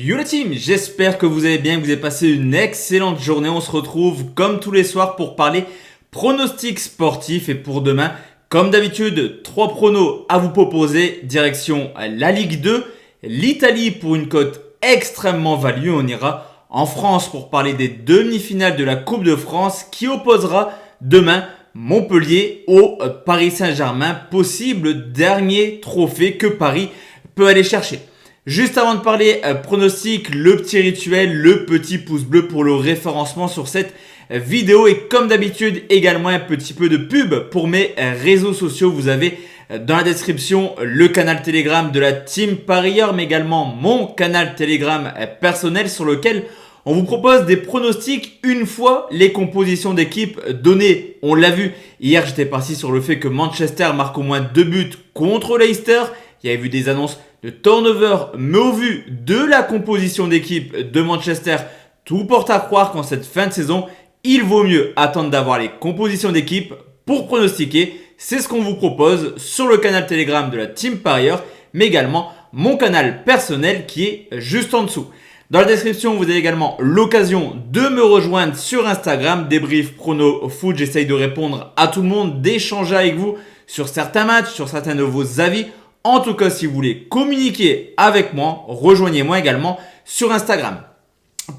Yo la team, j'espère que vous allez bien, que vous avez passé une excellente journée. On se retrouve comme tous les soirs pour parler pronostics sportifs. Et pour demain, comme d'habitude, 3 pronos à vous proposer. Direction la Ligue 2, l'Italie pour une cote extrêmement value. On ira en France pour parler des demi-finales de la Coupe de France qui opposera demain Montpellier au Paris Saint-Germain. Possible dernier trophée que Paris peut aller chercher. Juste avant de parler pronostic, le petit rituel, le petit pouce bleu pour le référencement sur cette vidéo. Et comme d'habitude, également un petit peu de pub pour mes réseaux sociaux. Vous avez dans la description le canal Telegram de la Team Parieur, mais également mon canal Telegram personnel sur lequel on vous propose des pronostics une fois les compositions d'équipe données. On l'a vu, hier j'étais parti sur le fait que Manchester marque au moins 2 buts contre Leicester. Il y avait eu des annonces de turnover, mais au vu de la composition d'équipe de Manchester, tout porte à croire qu'en cette fin de saison, il vaut mieux attendre d'avoir les compositions d'équipe pour pronostiquer. C'est ce qu'on vous propose sur le canal Telegram de la Team Parieur, mais également mon canal personnel qui est juste en dessous. Dans la description, vous avez également l'occasion de me rejoindre sur Instagram, débrief prono foot. J'essaye de répondre à tout le monde, d'échanger avec vous sur certains matchs, sur certains de vos avis. En tout cas, si vous voulez communiquer avec moi, rejoignez-moi également sur Instagram.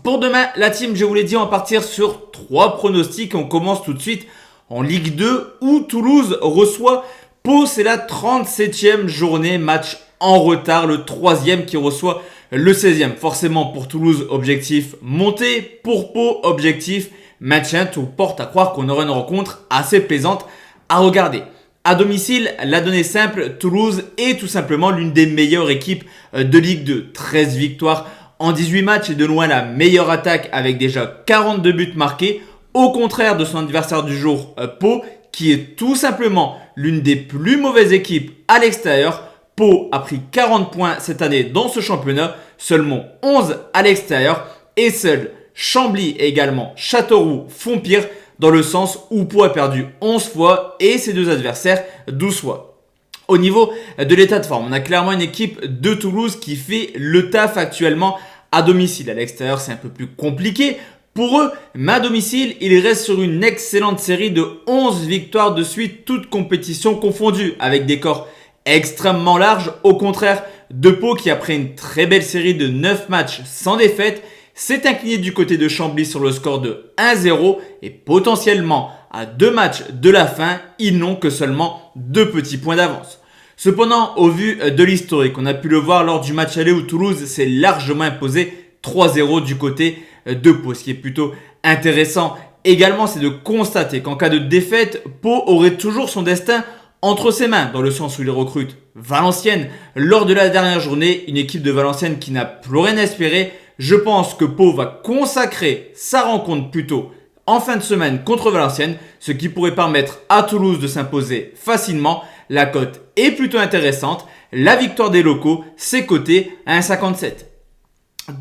Pour demain, la team, je vous l'ai dit, on va partir sur 3 pronostics. On commence tout de suite en Ligue 2 où Toulouse reçoit Pau. C'est la 37e journée, match en retard, le 3e qui reçoit le 16e. Forcément, pour Toulouse, objectif monter. Pour Pau, objectif maintien. Tout porte à croire qu'on aura une rencontre assez plaisante à regarder. À domicile, la donnée simple, Toulouse est tout simplement l'une des meilleures équipes de Ligue 2. 13 victoires en 18 matchs et de loin la meilleure attaque avec déjà 42 buts marqués. Au contraire de son adversaire du jour, Pau, qui est tout simplement l'une des plus mauvaises équipes à l'extérieur. Pau a pris 40 points cette année dans ce championnat, seulement 11 à l'extérieur et seuls Chambly et également Châteauroux font pire. Dans le sens où Pau a perdu 11 fois et ses deux adversaires 12 fois. Au niveau de l'état de forme, on a clairement une équipe de Toulouse qui fait le taf actuellement à domicile. À l'extérieur, c'est un peu plus compliqué pour eux, mais à domicile, ils restent sur une excellente série de 11 victoires de suite, toutes compétitions confondues, avec des corps extrêmement larges. Au contraire de Pau qui, après une très belle série de 9 matchs sans défaite, s'est incliné du côté de Chambly sur le score de 1-0 et potentiellement à 2 matchs de la fin, ils n'ont que seulement 2 petits points d'avance. Cependant, au vu de l'historique, on a pu le voir lors du match aller où Toulouse s'est largement imposé 3-0 du côté de Pau. Ce qui est plutôt intéressant également, c'est de constater qu'en cas de défaite, Pau aurait toujours son destin entre ses mains, dans le sens où il recrute Valenciennes. Lors de la dernière journée, une équipe de Valenciennes qui n'a plus rien à espérer. Je pense que Pau va consacrer sa rencontre plutôt en fin de semaine contre Valenciennes, ce qui pourrait permettre à Toulouse de s'imposer facilement. La cote est plutôt intéressante. La victoire des locaux, c'est coté à 1,57.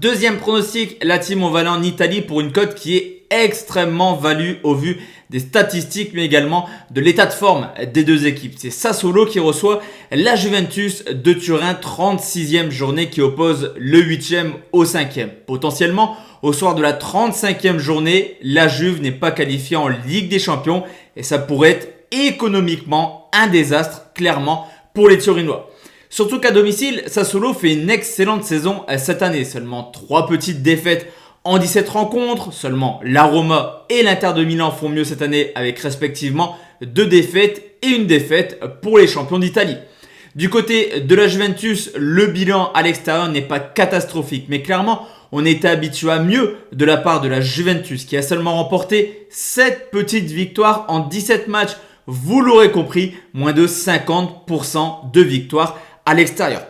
Deuxième pronostic, la team, on va aller en Italie pour une cote qui est extrêmement value au vu des statistiques, mais également de l'état de forme des deux équipes. C'est Sassuolo qui reçoit la Juventus de Turin, 36e journée qui oppose le 8e au 5e. Potentiellement, au soir de la 35e journée, la Juve n'est pas qualifiée en Ligue des Champions et ça pourrait être économiquement un désastre, clairement, pour les Turinois. Surtout qu'à domicile, Sassuolo fait une excellente saison cette année. Seulement 3 petites défaites en 17 rencontres. Seulement la Roma et l'Inter de Milan font mieux cette année avec respectivement 2 défaites et une défaite pour les champions d'Italie. Du côté de la Juventus, le bilan à l'extérieur n'est pas catastrophique. Mais clairement, on était habitué à mieux de la part de la Juventus qui a seulement remporté 7 petites victoires en 17 matchs. Vous l'aurez compris, moins de 50% de victoires à l'extérieur.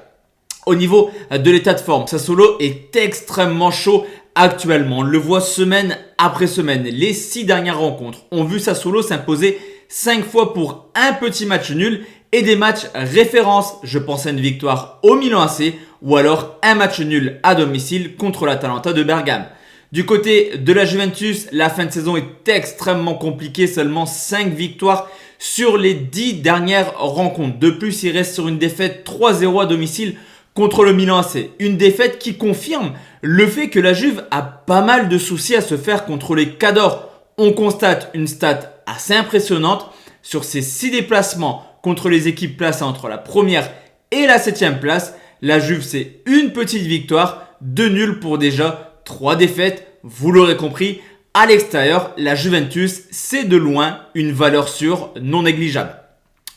Au niveau de l'état de forme, Sassuolo est extrêmement chaud actuellement. On le voit semaine après semaine. Les 6 dernières rencontres ont vu Sassuolo s'imposer 5 fois pour un petit match nul et des matchs références. Je pense à une victoire au Milan AC ou alors un match nul à domicile contre l'Atalanta de Bergame. Du côté de la Juventus, la fin de saison est extrêmement compliquée. Seulement 5 victoires sur les 10 dernières rencontres. De plus, il reste sur une défaite 3-0 à domicile Contre le Milan AC, une défaite qui confirme le fait que la Juve a pas mal de soucis à se faire contre les Cadors. On constate une stat assez impressionnante sur ces 6 déplacements contre les équipes placées entre la première et la 7e place. La Juve, c'est une petite victoire, 2 nuls pour déjà 3 défaites. Vous l'aurez compris, à l'extérieur, la Juventus, c'est de loin une valeur sûre non négligeable.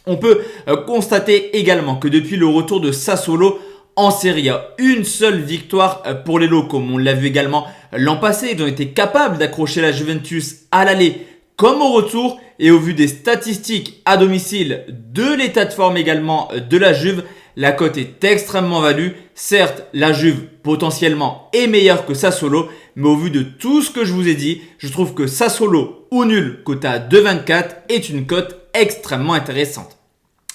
On peut constater également que depuis le retour de Sassuolo en Serie A, une seule victoire pour les locaux. On l'a vu également l'an passé, ils ont été capables d'accrocher la Juventus à l'aller comme au retour. Et au vu des statistiques à domicile, de l'état de forme également de la Juve, la cote est extrêmement value. Certes, la Juve potentiellement est meilleure que Sassuolo, mais au vu de tout ce que je vous ai dit, je trouve que Sassuolo ou nul coté à 2,24 est une cote extrêmement intéressante.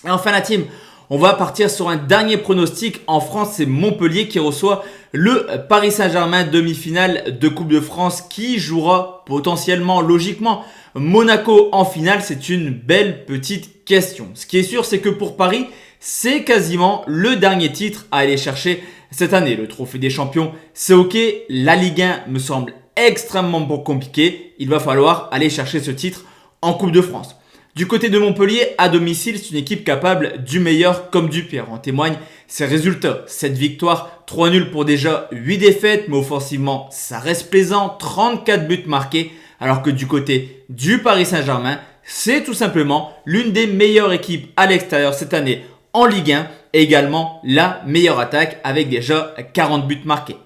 Et enfin la team, on va partir sur un dernier pronostic. En France, c'est Montpellier qui reçoit le Paris Saint-Germain, demi-finale de Coupe de France, qui jouera potentiellement, logiquement, Monaco en finale. C'est une belle petite question. Ce qui est sûr, c'est que pour Paris, c'est quasiment le dernier titre à aller chercher cette année. Le trophée des champions, c'est ok. La Ligue 1 me semble extrêmement compliqué. Il va falloir aller chercher ce titre en Coupe de France. Du côté de Montpellier, à domicile, c'est une équipe capable du meilleur comme du pire. En témoignent ses résultats. 7 victoires, 3 nuls pour déjà 8 défaites, mais offensivement, ça reste plaisant. 34 buts marqués, alors que du côté du Paris Saint-Germain, c'est tout simplement l'une des meilleures équipes à l'extérieur cette année en Ligue 1 et également la meilleure attaque avec déjà 40 buts marqués.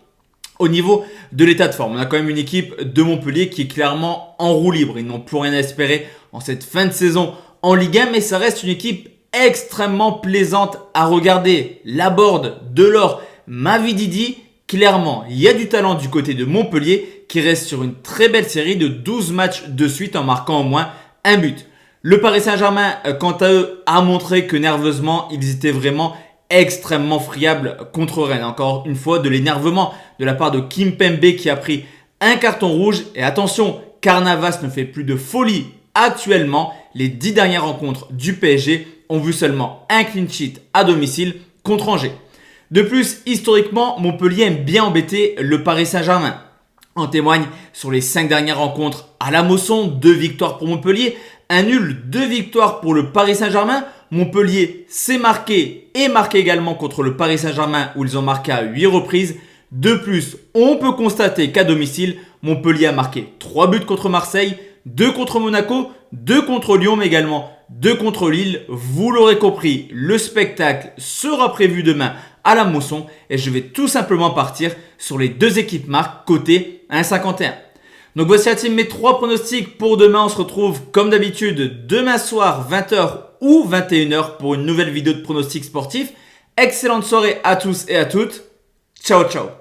Au niveau de l'état de forme, on a quand même une équipe de Montpellier qui est clairement en roue libre. Ils n'ont plus rien à espérer en cette fin de saison en Ligue 1, mais ça reste une équipe extrêmement plaisante à regarder. Laborde, Delors, Mavididi, clairement, il y a du talent du côté de Montpellier qui reste sur une très belle série de 12 matchs de suite en marquant au moins un but. Le Paris Saint-Germain, quant à eux, a montré que nerveusement, ils étaient vraiment extrêmement friables contre Rennes. Encore une fois, de l'énervement de la part de Kimpembe qui a pris un carton rouge. Et attention, Carnavas ne fait plus de folie actuellement. Les 10 dernières rencontres du PSG ont vu seulement un clean sheet à domicile contre Angers. De plus, historiquement, Montpellier aime bien embêter le Paris Saint-Germain. En témoigne sur les 5 dernières rencontres à la Mosson, 2 victoires pour Montpellier, un nul, 2 victoires pour le Paris Saint-Germain. Montpellier s'est marqué et marqué également contre le Paris Saint-Germain où ils ont marqué à 8 reprises. De plus, on peut constater qu'à domicile, Montpellier a marqué 3 buts contre Marseille, 2 contre Monaco, 2 contre Lyon, mais également 2 contre Lille. Vous l'aurez compris, le spectacle sera prévu demain à la Mosson et je vais tout simplement partir sur les 2 équipes marques côté 1,51. Donc voici la team, mes 3 pronostics pour demain. On se retrouve comme d'habitude demain soir 20h ou 21h pour une nouvelle vidéo de pronostics sportifs. Excellente soirée à tous et à toutes. Ciao ciao.